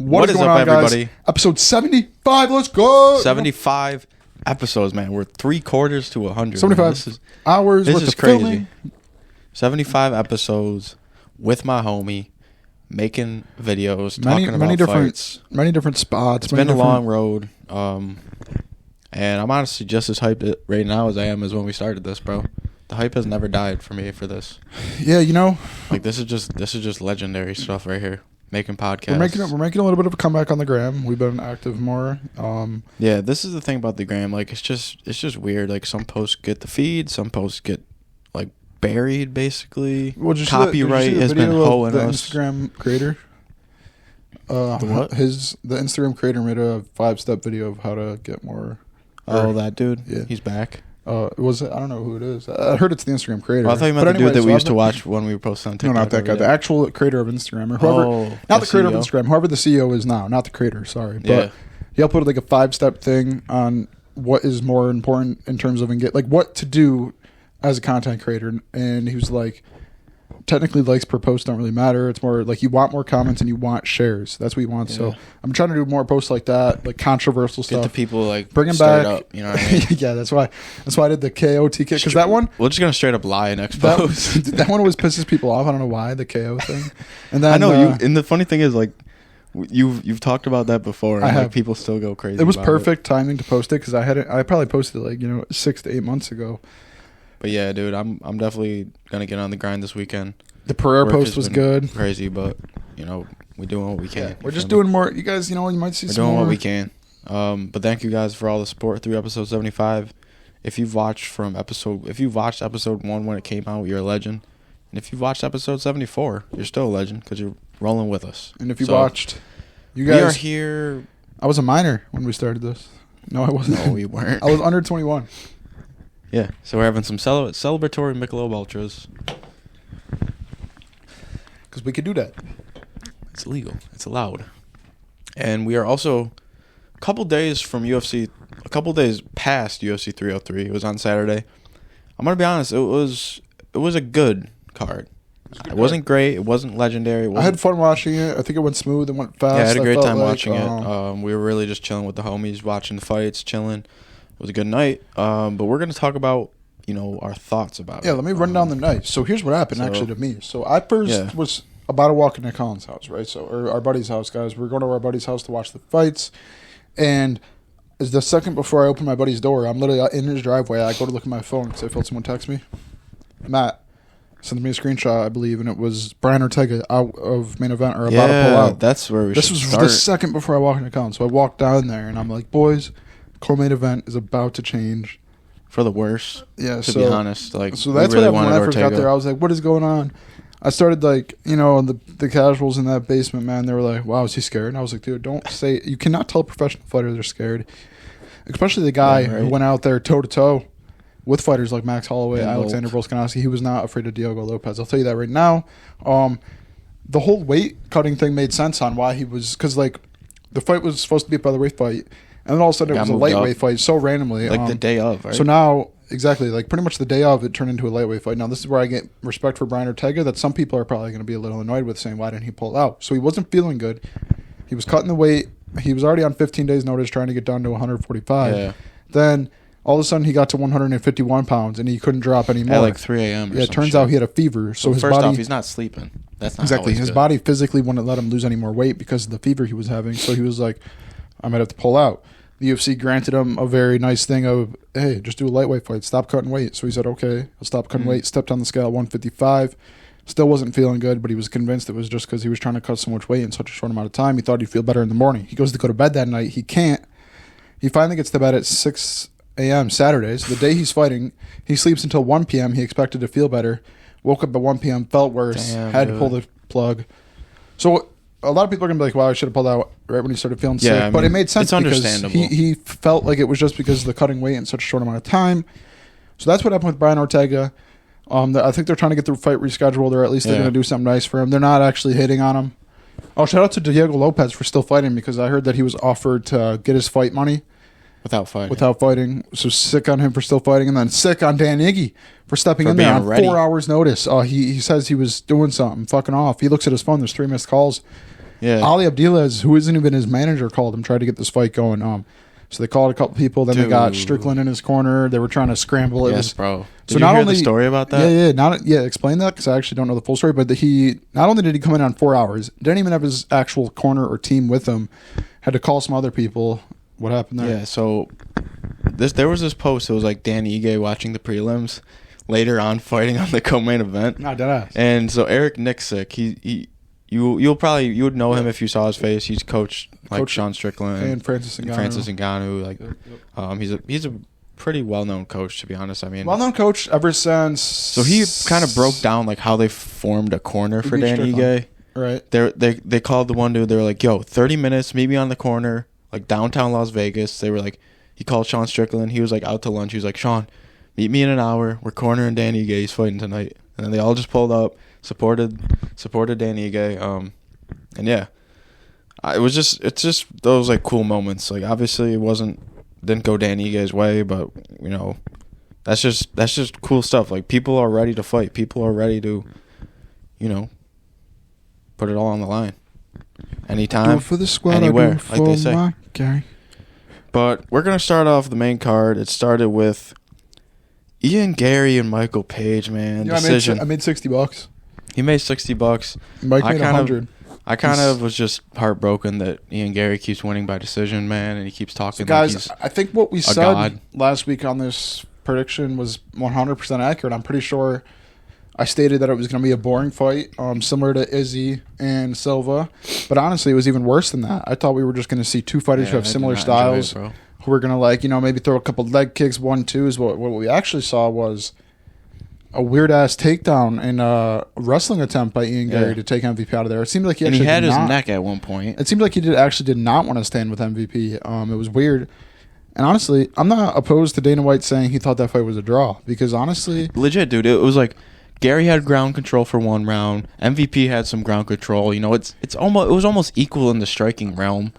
What is going on, everybody? Guys? Episode 75. Let's go. 75 episodes, man. We're 3/4 to 100. 75 hours. This is crazy. Filming. 75 episodes with my homie, making videos, talking about fights. Many different spots. It's been a long road. And I'm honestly just as hyped right now as I am as when we started this, bro. The hype has never died for me for this. Yeah, you know, like this is just legendary stuff right here. Making podcasts. We're making a little bit of a comeback on the gram. We've been active more. Yeah, this is the thing about the gram. Like it's just weird. Like some posts get the feed, some posts get like buried. Basically, copyright has been hoeing us. The Instagram creator. The what? The Instagram creator made a 5-step video of how to get more. Oh, that dude. Yeah, he's back. I don't know who it is. I heard it's the Instagram creator. Well, I thought you meant the dude that we used to watch when we were posting on TikTok. No, not that guy. The actual creator of Instagram. Or whoever, not the creator of Instagram. Whoever the CEO is now. Not the creator, sorry. But he uploaded like a 5-step thing on what is more important in terms of what to do as a content creator. And he was like, technically likes per post don't really matter. It's more like you want more comments and you want shares. That's what you want. Yeah. So I'm trying to do more posts like that, like controversial stuff. Get the people like bring them back up. You know what I mean? Yeah, that's why I did the KO TK because that one we're just gonna straight up lie and expose. That one always pisses people off. I don't know why, the KO thing. And then I know you. And the funny thing is like you've talked about that before. And like people still go crazy. It was perfect timing to post it because I probably posted it 6 to 8 months ago. But yeah, dude, I'm definitely gonna get on the grind this weekend. The Pereira post was good. Crazy, but we're doing what we can. Yeah, we're just doing more. You guys, you might see some more. We're doing what we can. But thank you guys for all the support through episode 75. If you've watched episode 1 when it came out, you're a legend. And if you've watched episode 74, you're still a legend because you're rolling with us. And if you watched, you guys, we are here. I was a minor when we started this. No, I wasn't. No, you weren't. I was under 21. Yeah, so we're having some celebratory Michelob Ultras. Because we could do that. It's legal. It's allowed. And we are also a couple days past UFC 303. It was on Saturday. I'm going to be honest. It was a good card. It wasn't great. It wasn't legendary. I had fun watching it. I think it went smooth. It went fast. Yeah, I had a great time watching it. We were really just chilling with the homies, watching the fights, chilling. It was a good night, but we're going to talk about, our thoughts about it. Yeah, let me run down the night. So here's what happened actually to me. So I first was about to walk into Colin's house, right? Or our buddy's house, guys. We're going to our buddy's house to watch the fights, and as the second before I open my buddy's door, I'm literally in his driveway. I go to look at my phone because I felt someone text me. Matt sent me a screenshot, I believe, and it was Brian Ortega out of main event or about to pull out. That's where This was the second before I walked into Colin's. So I walked down there, and I'm like, boys, co-main event is about to change for the worse. Yeah, to be honest, so that's what happened when I first got there. I was like, "What is going on?" I started the casuals in that basement, man. They were like, "Wow, is he scared?" And I was like, "Dude, don't say. You cannot tell a professional fighter they're scared, especially the guy who went out there toe to toe with fighters like Max Holloway, Alexander Volkanovski. He was not afraid of Diogo Lopez. I'll tell you that right now. The whole weight cutting thing made sense on why he was because the fight was supposed to be a featherweight fight. And then all of a sudden it was a lightweight fight so randomly. Like the day of, right? So now, exactly, like pretty much the day of, it turned into a lightweight fight. Now this is where I get respect for Brian Ortega that some people are probably going to be a little annoyed with, saying, why didn't he pull out? So he wasn't feeling good. He was cutting the weight. He was already on 15 days notice trying to get down to 145. Yeah. Then all of a sudden he got to 151 pounds and he couldn't drop anymore. At like 3 a.m. Yeah, it turns out he had a fever. So his first body, off, he's not sleeping. That's not exactly. His body physically wouldn't let him lose any more weight because of the fever he was having. So he was like, I might have to pull out. The UFC granted him a very nice thing of, hey, just do a lightweight fight. Stop cutting weight. So he said, okay, I'll stop cutting weight. Stepped on the scale at 155. Still wasn't feeling good, but he was convinced it was just because he was trying to cut so much weight in such a short amount of time. He thought he'd feel better in the morning. He goes to go to bed that night. He can't. He finally gets to bed at 6 a.m. Saturday. So the day he's fighting, he sleeps until 1 p.m. He expected to feel better. Woke up at 1 p.m., felt worse, had to pull the plug. So a lot of people are going to be like, wow, I should have pulled out right when he started feeling sick. But it made sense because he felt like it was just because of the cutting weight in such a short amount of time. So that's what happened with Brian Ortega. I think they're trying to get the fight rescheduled, or at least they're going to do something nice for him. They're not actually hitting on him. Oh, shout out to Diogo Lopez for still fighting because I heard that he was offered to get his fight money. Without fighting. So sick on him for still fighting, and then sick on Dan Iggy for stepping in there on ready. 4 hours notice. He says he was doing something, fucking off. He looks at his phone. There's 3 missed calls. Yeah. Ali Abdilaz, who isn't even his manager, called him, tried to get this fight going. So they called a couple people. Then they got Strickland in his corner. They were trying to scramble. Yes, bro. Did so you hear the story about that? Yeah. Explain that because I actually don't know the full story. But he not only did he come in on 4 hours, didn't even have his actual corner or team with him. Had to call some other people. What happened there? Yeah. So there was this post. It was like Dan Ige watching the prelims, later on fighting on the co-main event. Not deadass. And so Eric Nixick, you would know him if you saw his face. He's coached like Sean Strickland and Francis Ngannou. Like, he's a pretty well-known coach, to be honest. I mean, well-known coach ever since. So he kind of broke down like how they formed a corner for Dan Ige. Right. They called the one dude. They were like, "Yo, 30 minutes, meet me on the corner, like downtown Las Vegas." They were like, he called Sean Strickland. He was like out to lunch. He was like, "Sean, meet me in an hour. We're cornering Dan Ige. He's fighting tonight." And then they all just pulled up, supported Dan Ige. And yeah, it's just those like cool moments. Like obviously it didn't go Dan Ige's way, but you know, that's just cool stuff. Like people are ready to fight. People are ready to, you know, put it all on the line. Anytime, do it for the squad, anywhere, for like they say. Gary. But we're gonna start off the main card. It started with Ian Gary and Michael Page, man. Decision. I made $60. He made $60. Mike made 100. I kind of was just heartbroken that Ian Gary keeps winning by decision, man, and he keeps talking. So guys, like he's I think what we said god. last week on this prediction was 100% accurate. I'm pretty sure I stated that it was going to be a boring fight, similar to Izzy and Silva. But honestly, it was even worse than that. I thought we were just going to see two fighters who have similar styles, who were going to, like, you know, maybe throw a couple leg kicks, 1-2s. What we actually saw was a weird-ass takedown and a wrestling attempt by Ian Gary to take MVP out of there. It seemed like he had his neck at one point. It seemed like he did not want to stand with MVP. It was weird. And honestly, I'm not opposed to Dana White saying he thought that fight was a draw. Because honestly... Legit, dude. It was like Gary had ground control for one round. MVP had some ground control. You know, it was almost equal in the striking realm.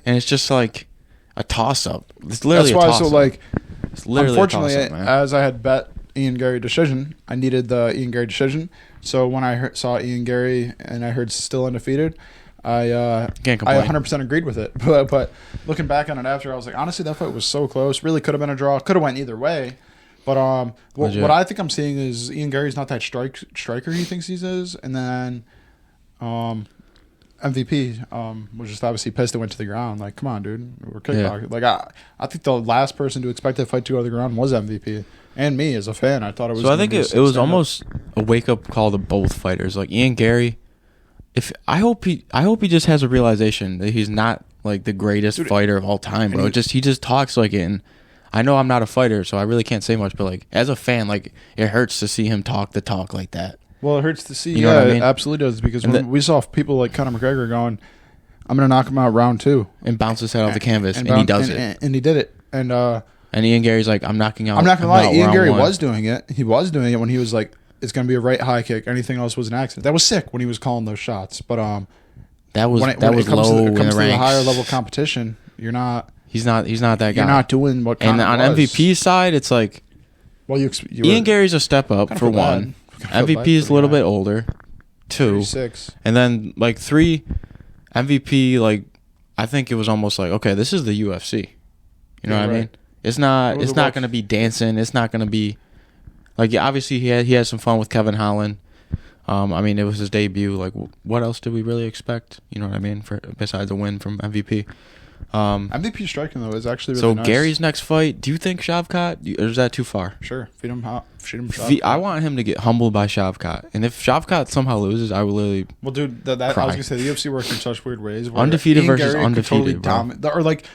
And it's just like a toss-up. It's literally a toss-up. That's why, it's literally unfortunately, a toss-up, man. as I had bet Ian Gary decision, I needed the Ian Gary decision. So when I saw Ian Gary and I heard still undefeated, I 100% agreed with it. But looking back on it after, I was like, honestly, that fight was so close. Really could have been a draw. Could have went either way. But what I think I'm seeing is Ian Gary's not that striker he thinks he is. And then MVP was just obviously pissed it went to the ground. Like, come on, dude. We're kickboxing. Yeah. Like, I think the last person to expect that fight to go to the ground was MVP. And me as a fan. I thought it was... So I think it was almost a wake-up call to both fighters. Like, Ian Gary... I hope he just has a realization that he's not like the greatest fighter of all time, bro. He just talks like it. And I know I'm not a fighter, so I really can't say much. But like as a fan, like it hurts to see him talk the talk like that. Well, it hurts to see. You know what I mean? It absolutely does. Because when we saw people like Conor McGregor going, "I'm gonna knock him out round 2," and bounce his head off the canvas, and he does it, and he did it. And Ian Gary's like, "I'm knocking out." I'm not gonna lie, Ian Gary was doing it. He was doing it when he was like, it's going to be a right high kick. Anything else was an accident. That was sick when he was calling those shots. But that was low in the ranks. When it comes to the higher level competition, you're not. He's not that guy. You're not doing what. And on MVP's side, it's like, well, Ian Gary's a step up for one. MVP is a little bit older. 2, 36. And then like 3, MVP. Like I think it was almost like, okay, this is the UFC. You know what I mean? It's not going to be dancing. It's not going to be. Like, obviously, he had some fun with Kevin Holland. I mean, it was his debut. Like, what else did we really expect? You know what I mean? Besides a win from MVP. MVP striking, though, is actually really nice. So, Gary's next fight, do you think Shavkat? Or is that too far? Sure. Feed him Shavkat. I want him to get humbled by Shavkat. And if Shavkat somehow loses, I will literally Well, dude, I was going to say, the UFC works in such weird ways. Undefeated versus undefeated, or, like...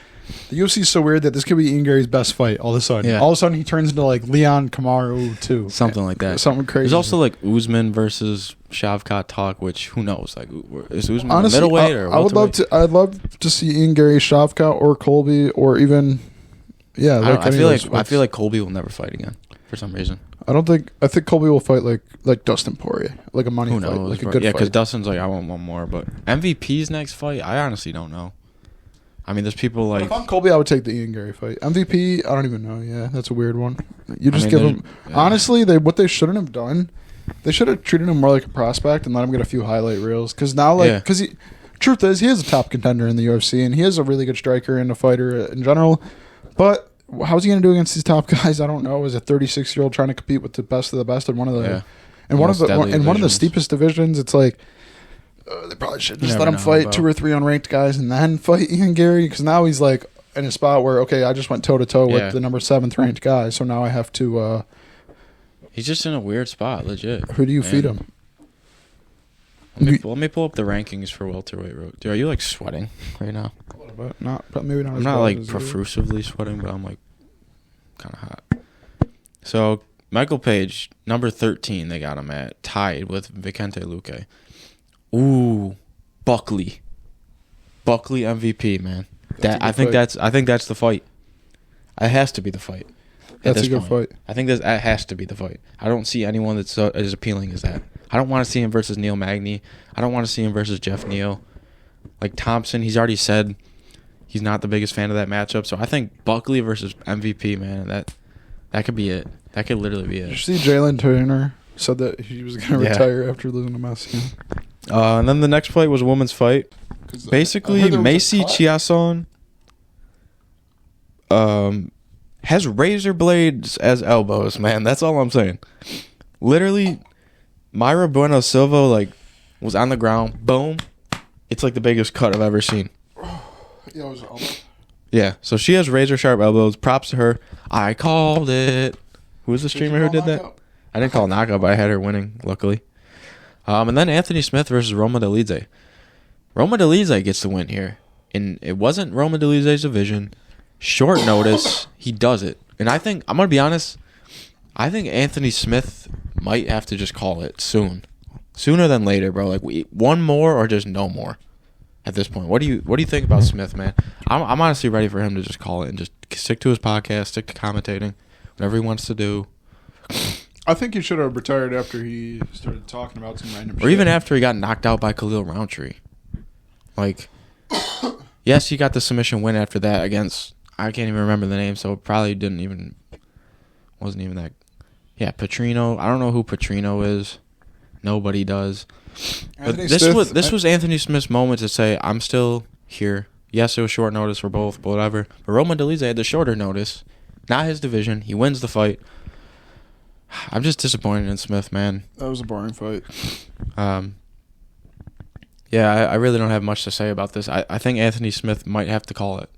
The UFC is so weird that this could be Ian Gary's best fight all of a sudden. Yeah. All of a sudden, he turns into like Leon Kamaru too. Something like that. Something crazy. There's also like Usman versus Shavkat talk, which who knows? Like, is Usman honestly, middleweight or welterweight? I'd love to see Ian Gary, Shavkat, or Colby, or even I feel like Colby will never fight again for some reason. I think Colby will fight like Dustin Poirier, like a money fight, like a good fight. Yeah, because Dustin's like, I want one more, but MVP's next fight, I honestly don't know. I mean, there's people like... If I'm Colby, I would take the Ian Gary fight. MVP, I don't even know. Yeah, that's a weird one. You just give him... Yeah. Honestly, what they shouldn't have done, they should have treated him more like a prospect and let him get a few highlight reels. Because now, like... Because truth is, he is a top contender in the UFC, and he is a really good striker and a fighter in general. But how's he going to do against these top guys? I don't know. As a 36-year-old trying to compete with the best of the best in one of the one of the steepest divisions, it's like they probably should just let him fight 2 or 3 unranked guys and then fight Ian Gary, because now he's like in a spot where I just went toe to toe with the number 7th ranked guy, so now I have to. He's just in a weird spot, legit. Who do you feed him? Let me pull up the rankings for welterweight. Dude, are you like sweating right now? A little bit, maybe not. I'm not like profusively sweating, but I'm like kind of hot. So Michael Page, number 13, they got him at, tied with Vicente Luque. Ooh, Buckley MVP, man. I think that's the fight. It has to be the fight. That's a good fight. I think that has to be the fight. I don't see anyone that's as appealing as that. I don't want to see him versus Neil Magny. I don't want to see him versus Jeff Neal. Like Thompson, he's already said he's not the biggest fan of that matchup. So I think Buckley versus MVP, man, that could be it. That could literally be it. Did you see Jalen Turner said that he was going to retire after losing to Messi? And then the next fight was a women's fight. Basically, Macy Chiasson has razor blades as elbows, man. That's all I'm saying. Literally, Mayra Bueno Silva was on the ground. Boom. It's like the biggest cut I've ever seen. Yeah, it was elbow. Yeah, so she has razor sharp elbows. Props to her. I called it. Who was the streamer who did that? I didn't call knockout, but I had her winning, luckily. And then Anthony Smith versus Roma Dolidze. Roma Dolidze gets the win here. And it wasn't Roma Dolidze's division. Short notice, he does it. And I think, I'm going to be honest, I think Anthony Smith might have to just call it soon. Sooner than later, bro. Like, one more or just no more at this point. What do you think about Smith, man? I'm honestly ready for him to just call it and just stick to his podcast, stick to commentating, whatever he wants to do. I think he should have retired after he started talking about some random shit. Or even after he got knocked out by Khalil Roundtree. Like, yes, he got the submission win after that against, I can't even remember the name, so it probably wasn't even that. Yeah, Petrino. I don't know who Petrino is. Nobody does. But this was Anthony Smith's moment to say, I'm still here. Yes, it was short notice for both, but whatever. But Roma Dolidze had the shorter notice. Not his division. He wins the fight. I'm just disappointed in Smith, man. That was a boring fight. Yeah, I really don't have much to say about this. I think Anthony Smith might have to call it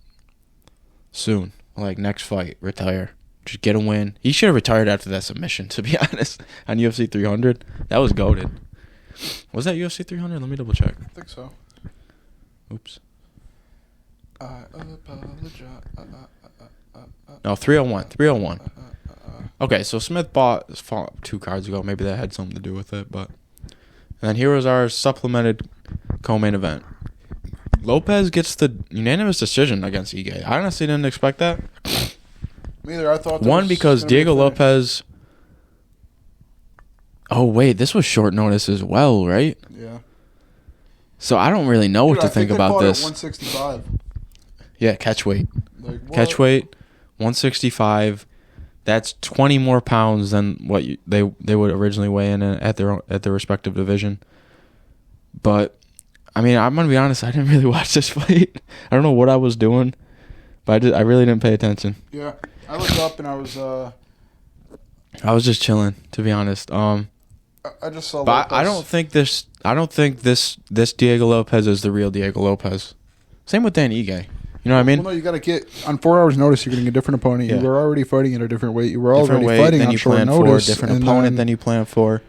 soon. Like, next fight, retire. Just get a win. He should have retired after that submission, to be honest, on UFC 300. That was goated. Was that UFC 300? Let me double check. I think so. Oops. I apologize. No, 301. 301. Okay, so Smith fought 2 cards ago. Maybe that had something to do with it. But and then here was our supplemented co-main event. Lopez gets the unanimous decision against Ige. I honestly didn't expect that. Me either. I thought one because Diego Lopez. Oh wait, this was short notice as well, right? Yeah. So I don't really know what to think about this. 165. Yeah, catch weight. Catch weight, 165. That's 20 more pounds than what they would originally weigh in at their respective division. But I mean, I'm gonna be honest. I didn't really watch this fight. I don't know what I was doing, but I really didn't pay attention. Yeah, I looked up and I was just chilling, to be honest. I just saw. But I don't think this Diego Lopez is the real Diego Lopez. Same with Dan Ige. You know what I mean? Well, no, you got to get on 4 hours' notice. You're getting a different opponent. Yeah. You were already fighting at a different weight. You were already fighting on short notice. Different opponent than you planned for.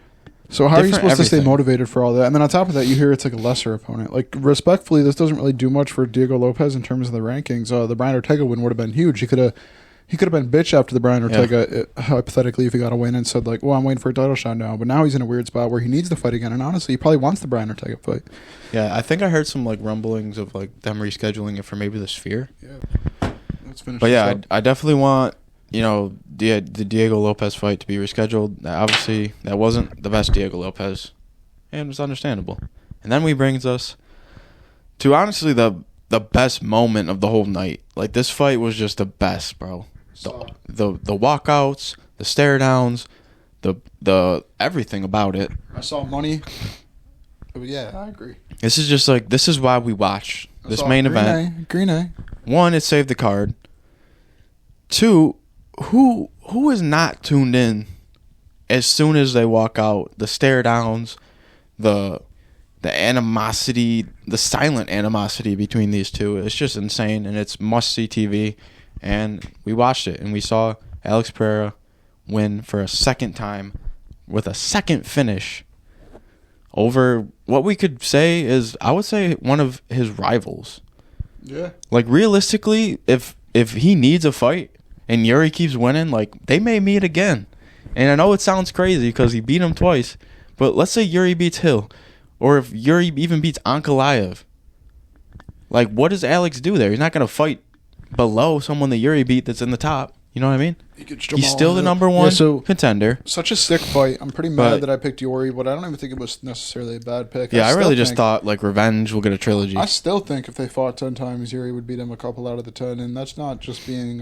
So how are you supposed to stay motivated for all that? And then on top of that, you hear it's like a lesser opponent. Like, respectfully, this doesn't really do much for Diego Lopez in terms of the rankings. The Brian Ortega win would have been huge. He could have been bitch after the Brian Ortega, hypothetically, if he got a win and said, like, well, I'm waiting for a title shot now. But now he's in a weird spot where he needs to fight again. And honestly, he probably wants the Brian Ortega fight. Yeah, I think I heard some, like, rumblings of, like, them rescheduling it for maybe the Sphere. Yeah. Let's finish But yeah, I definitely want, the Diego Lopez fight to be rescheduled. Obviously, that wasn't the best Diego Lopez. And it's understandable. And then we brings us to, honestly, the best moment of the whole night. Like, this fight was just the best, bro. The walkouts, the stare downs, the everything about it. I saw money. Yeah, I agree. This is just like, this is why we watch this main event. Green A. One, it saved the card. Two, who is not tuned in as soon as they walk out? The stare downs, the animosity, the silent animosity between these two. It's just insane, and it's must-see TV. And we watched it, and we saw Alex Pereira win for a second time with a second finish over what we could say is, I would say, one of his rivals. Yeah. Like, realistically, if he needs a fight and Yuri keeps winning, like, they may meet again. And I know it sounds crazy because he beat him twice, but let's say Yuri beats Hill, or if Yuri even beats Ankalaev. Like, what does Alex do there? He's not going to fight below someone that Yuri beat that's in the top. You know what I mean? He's still the number one contender. Such a sick fight. I'm pretty mad that I picked Yuri, but I don't even think it was necessarily a bad pick. Yeah, I really just thought, like, revenge will get a trilogy. I still think if they fought 10 times, Yuri would beat him a couple out of the 10, and that's not just being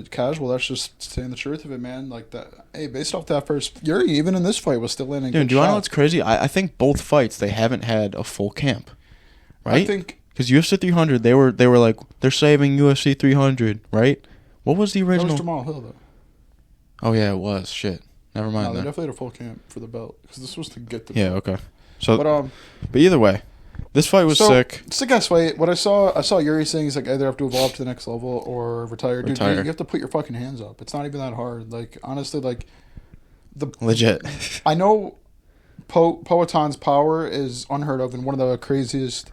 casual. That's just saying the truth of it, man. Like, that. Hey, based off that first, Yuri, even in this fight, was still landing. Dude, do you want to know what's crazy? I think both fights, they haven't had a full camp. Right? I think... Because UFC 300, they were like, they're saving UFC 300, right? What was the original? That was Jamal Hill, though. Oh, yeah, it was. Shit. Never mind No, they that. definitely had a full camp for the belt. Because this was to get the belt. Yeah, okay. So, but either way, this fight was sick. Sick ass fight. What I saw Yuri saying is, like, either have to evolve to the next level or retire. Dude, you have to put your fucking hands up. It's not even that hard. Like, honestly, like... Legit. I know Poaton's power is unheard of and one of the craziest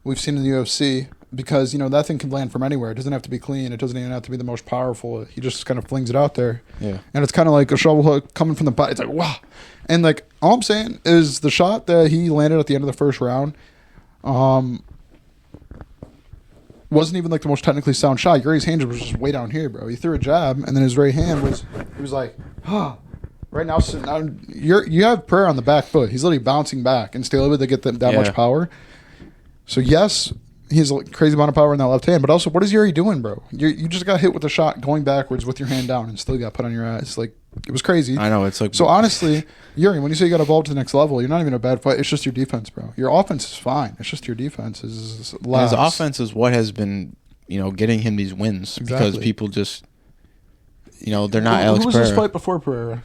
we've seen in the UFC because, you know, that thing can land from anywhere. It doesn't have to be clean. It doesn't even have to be the most powerful. He just kind of flings it out there. Yeah. And it's kind of like a shovel hook coming from the body. It's like, wow. And, like, all I'm saying is the shot that he landed at the end of the first round wasn't even, like, the most technically sound shot. Yuri's hand was just way down here, bro. He threw a jab, and then his right hand he was like, Right now, you have Pereira on the back foot. He's literally bouncing back and still able to get that much power. So, yes, he has a crazy amount of power in that left hand. But also, what is Yuri doing, bro? You just got hit with a shot going backwards with your hand down and still got put on your ass. Like, it was crazy. I know. It's like... So, honestly, Yuri, when you say you got to evolve to the next level, you're not even a bad fight. It's just your defense, bro. Your offense is fine. It's just your defense is last. His offense is what has been, you know, getting him these wins. Exactly. Because people just, you know, they're not Alex Pereira. Who was this fight before Pereira?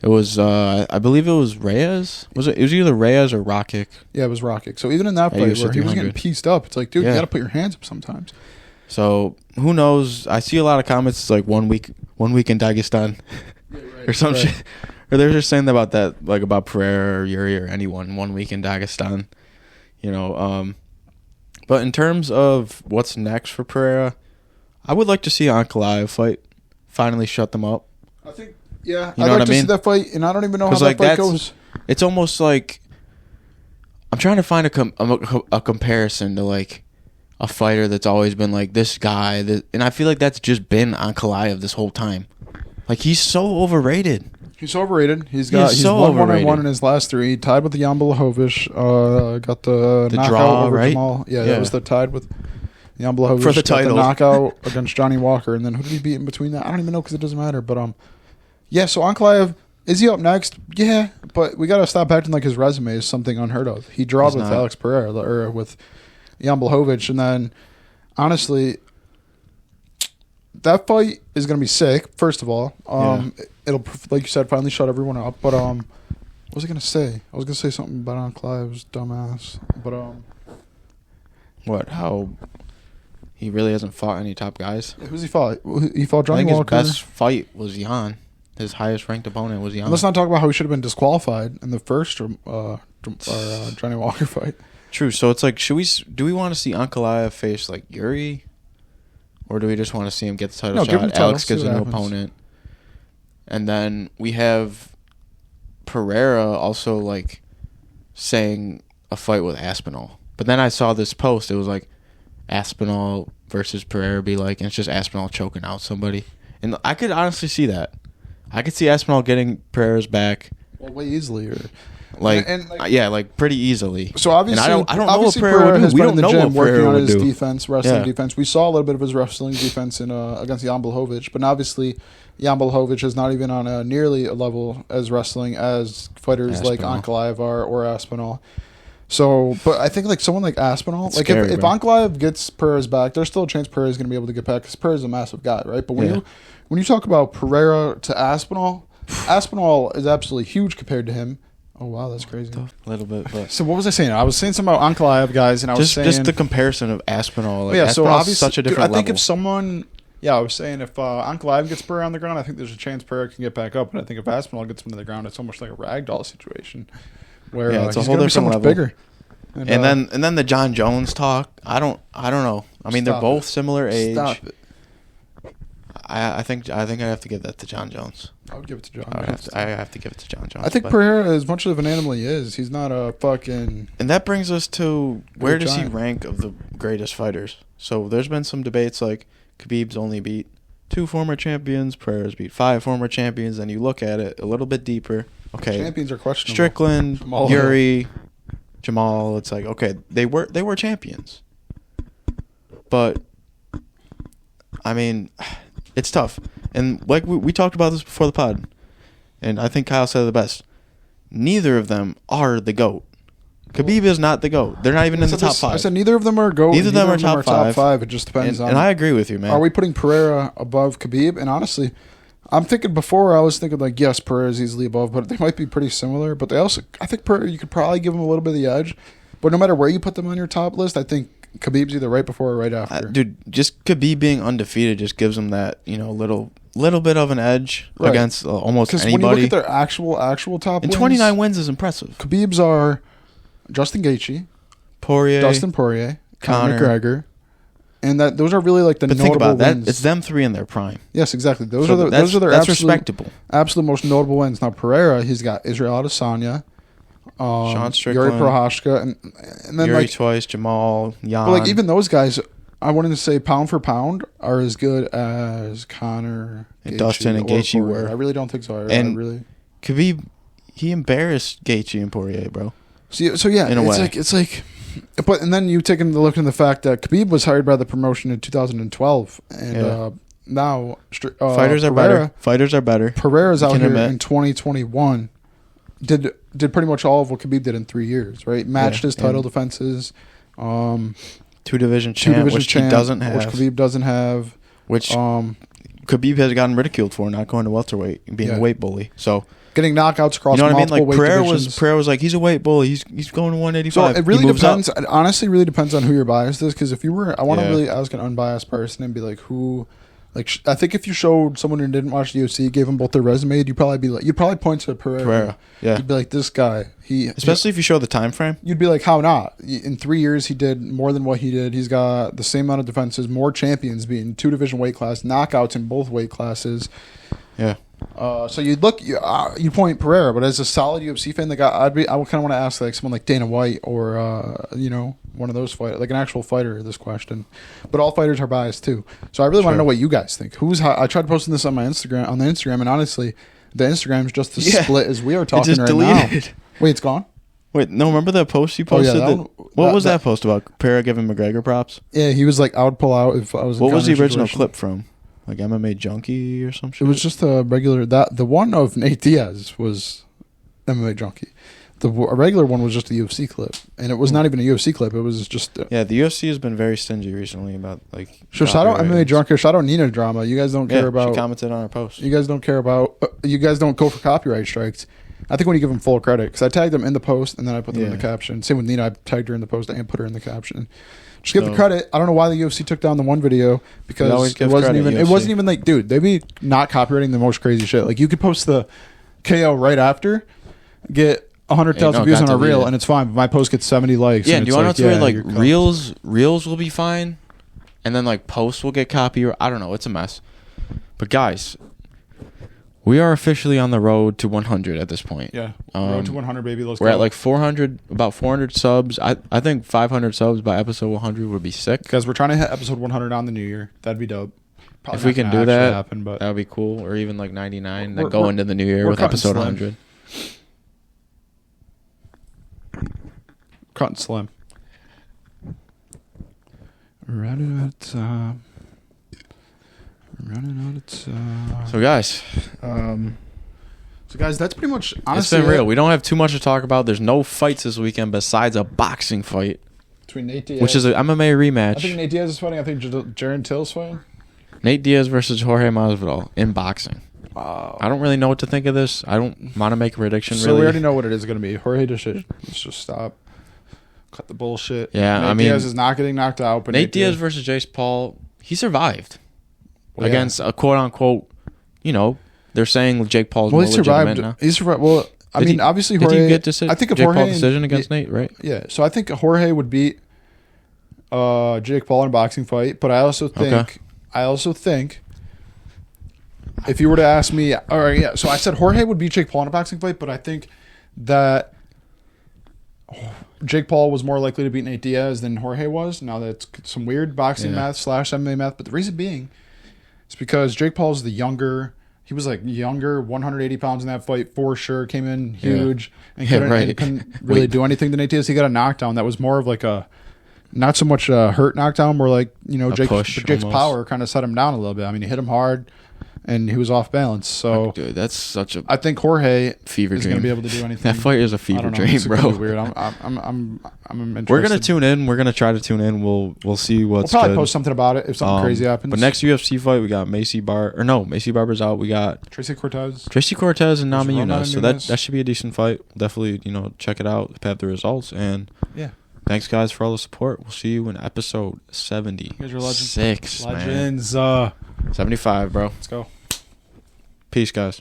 It was, I believe it was Reyes. It was either Reyes or Rakic. Yeah, it was Rakic. So even in that fight where he was getting pieced up, it's like, dude, you got to put your hands up sometimes. So who knows? I see a lot of comments. It's like 1 week in Dagestan, or some shit. Or they're just saying about that, like about Pereira or Yuri or anyone. 1 week in Dagestan, you know. But in terms of what's next for Pereira, I would like to see Ankalaev fight. Finally shut them up. I think. Yeah, you know I'd like what I to mean? see that fight, and I don't even know how that fight goes. It's almost like I'm trying to find a comparison to like a fighter that's always been like this guy, and I feel like that's just been Ankalaev this whole time. Like he's so overrated. He's overrated. He's won 1-1 in his last 3. Tied with the Jan Blachowicz. Got the knockout draw, over right? Jamal. Yeah, that was the tied with Jan Blachowicz for the title. The knockout against Johnny Walker, and then who did he beat in between that? I don't even know because it doesn't matter. But yeah, so Ankalaev, is he up next? Yeah, but we got to stop acting like his resume is something unheard of. He drawed with Alex Pereira or with Jan Blachowicz, and then, honestly, that fight is going to be sick, first of all. It'll, like you said, finally shut everyone up. But what was I going to say? I was going to say something about Ankalaev's dumbass. But what? How he really hasn't fought any top guys? Who's he fought? He fought Johnny Walker. His best fight was Jan. His highest ranked opponent was Jan. And let's not talk about how he should have been disqualified in the first Johnny Walker fight. True. So it's like, do we want to see Ankalaev face like Yuri, or do we just want to see him get the title shot? Give him the title, Alex gives a new opponent, and then we have Pereira also like saying a fight with Aspinall. But then I saw this post. It was like Aspinall versus Pereira be like, and it's just Aspinall choking out somebody. And I could honestly see that. I could see Aspinall getting Pereira's back. Well, way easily, or like pretty easily. So obviously, and I don't know what Pereira has been in the gym working on his do. defense, wrestling defense. We saw a little bit of his wrestling defense in against Jan Blachowicz, but obviously, Jan Blachowicz is not even on a nearly a level as wrestling as fighters like Ankalaev are or Aspinall. So, but I think like someone like Aspinall, it's like scary, if Ankalaev gets Pereira's back, there's still a chance Pereira's going to be able to get back because Pereira's a massive guy, right? But when you talk about Pereira to Aspinall, Aspinall is absolutely huge compared to him. Oh wow, that's crazy. A little bit. But. So what was I saying? I was saying something about Ankalaev guys, and I was saying just the comparison of Aspinall. Like, so obviously, such a different I think level. if someone. Yeah, I was saying if Ankalaev gets Pereira on the ground, I think there's a chance Pereira can get back up. But I think if Aspinall gets him to the ground, it's almost like a ragdoll situation where it's a he's whole different so much level. bigger. And then the John Jones talk. I don't know. I mean, they're both similar age. Stop it. I think I have to give that to John Jones. I would give it to John Jones. I have to give it to John Jones. I think Pereira, as much of an animal he is, he's not a fucking. And that brings us to where does he rank of the greatest fighters? So there's been some debates like Khabib's only beat 2 former champions, Pereira's beat 5 former champions, and you look at it a little bit deeper. Okay, champions are questionable. Strickland, Yuri, Jamal. It's like okay, they were champions, but I mean. It's tough. And like we talked about this before the pod, and I think Kyle said it the best. Neither of them are the GOAT. Khabib is not the GOAT. They're not even in the top 5. I said neither of them are GOAT. Neither of them are top 5. It just depends on. And I agree with you, man. Are we putting Pereira above Khabib? And honestly, I'm thinking before I was thinking like, yes, Pereira is easily above, but they might be pretty similar. But they also, I think Pereira, you could probably give them a little bit of the edge. But no matter where you put them on your top list, I think Khabib's either right before or right after. Dude, just Khabib being undefeated just gives him that, little bit of an edge against almost anybody. Because when you look at their actual top and wins, 29 wins is impressive. Khabib's are Justin Gaethje, Dustin Poirier, Conor McGregor, and those are really like the notable think about wins. That. It's them 3 in their prime. Yes, exactly. Those are their respectable. Absolute most notable wins. Now Pereira, he's got Israel Adesanya. Sean Strickland, Yuri Prochazka, and then Yuri twice, Jamal, Jan. But even those guys, I wanted to say pound for pound are as good as Conor, and Dustin and Gaethje were. I really don't think so. Khabib, he embarrassed Gaethje and Poirier, bro. So yeah, in a way, it's like, but and then you take into look in the fact that Khabib was hired by the promotion in 2012, and now fighters are better. Fighters are better. Pereira's out here in 2021. Did pretty much all of what Khabib did in 3 years, right? Matched his title defenses. 2-division champ, which he doesn't have. Which Khabib doesn't have. Which Khabib has gotten ridiculed for, not going to welterweight and being a weight bully. So getting knockouts across multiple weight divisions. Pereira was like, he's a weight bully. He's going to 185. So it really depends. It honestly really depends on who your bias is. Because if you were, I want to really ask an unbiased person and be like, who. Like I think if you showed someone who didn't watch the UFC, gave them both their resume, you'd probably point to Pereira. Yeah. You'd be like, this guy. Especially if you show the time frame. You'd be like, how not? In 3 years, he did more than what he did. He's got the same amount of defenses, more champions, being 2-division weight class, knockouts in both weight classes. Yeah. So you point Pereira, but as a solid UFC fan, like I kind of want to ask like someone like Dana White or one of those fighters, like an actual fighter, this question. But all fighters are biased too, so I really want to know what you guys think. I tried posting this on the Instagram, and honestly, the Instagram's just as split as we are talking right deleted. Now. Wait, it's gone. Wait, no, remember that post you posted? What was that post about? Pereira giving McGregor props? Yeah, he was like, I would pull out if I was. What was the original clip from? Like MMA Junkie or some shit? It was just a regular... The one of Nate Diaz was MMA Junkie. A regular one was just a UFC clip. And it was not even a UFC clip. It was just... the UFC has been very stingy recently about, like... Sure, shout out MMA Junkie. Shout out Nina Drama. You guys don't care about... she commented on our post. You guys don't care about... you guys don't go for copyright strikes. I think when you give them full credit, because I tagged them in the post and then I put them in the caption. Same with Nina. I tagged her in the post and put her in the caption. Just give the credit. I don't know why the UFC took down the one video because it wasn't even like, dude, they be not copyrighting the most crazy shit. Like you could post the KO right after, get 100,000 views on a reel, and it's fine. But my post gets 70 likes. Yeah, do you want to know what's weird? Like reels will be fine, and then like posts will get copy. I don't know. It's a mess. But guys, we are officially on the road to 100 at this point. Yeah, road to 100, baby. Let's go. We're at like 400, about 400 subs. I think 500 subs by episode 100 would be sick. Because we're trying to hit episode 100 on the new year. That'd be dope. Probably if we can do that, that would be cool. Or even like 99, then go into the new year with episode 100. Cutting slim. Right at time. running out of time. So guys, that's pretty much honestly it's been real. We don't have too much to talk about. There's no fights this weekend besides a boxing fight, between Nate Diaz, which is an MMA rematch. I think Nate Diaz is fighting. I think Jaron Till's fighting. Nate Diaz versus Jorge Masvidal in boxing. Wow. I don't really know what to think of this. I don't want to make a prediction. So really, we already know what it is going to be. Jorge let's just stop. Cut the bullshit. Yeah, Nate Diaz is not getting knocked out. But Nate Diaz versus Jace Paul, he survived against a quote unquote. They're saying Jake Paul's more legitimate now. He survived. Well, obviously Jorge. Did he get decision? I think if Jake Jorge Paul decision against Nate, right? Yeah. So I think Jorge would beat Jake Paul in a boxing fight, but I also think. If you were to ask me, all right, yeah. So I said Jorge would beat Jake Paul in a boxing fight, but I think that Jake Paul was more likely to beat Nate Diaz than Jorge was. Now that's some weird boxing math / MMA math, but the reason being is because Jake Paul's the younger. He was like younger, 180 pounds in that fight for sure. Came in huge and couldn't really do anything to Nate Diaz. He got a knockdown that was more of like a, not so much a hurt knockdown, more like Jake's power kind of set him down a little bit. I mean, he hit him hard. And he was off balance. So, dude, that's such a. I think Jorge fever is dream. going to be able to do anything. That fight is a fever dream, it's bro. Gonna be weird. I'm interested. We're gonna tune in. We're gonna try to tune in. We'll see what's. We'll probably good. post something about it if something crazy happens. But next UFC fight, we got Macy Barber's out. We got Tracy Cortez and Nami Yunus. So that should be a decent fight. Definitely, check it out. Have the results and thanks guys for all the support. We'll see you in episode 70. You guys are legends. 6, legends. 75, bro. Let's go. Peace, guys.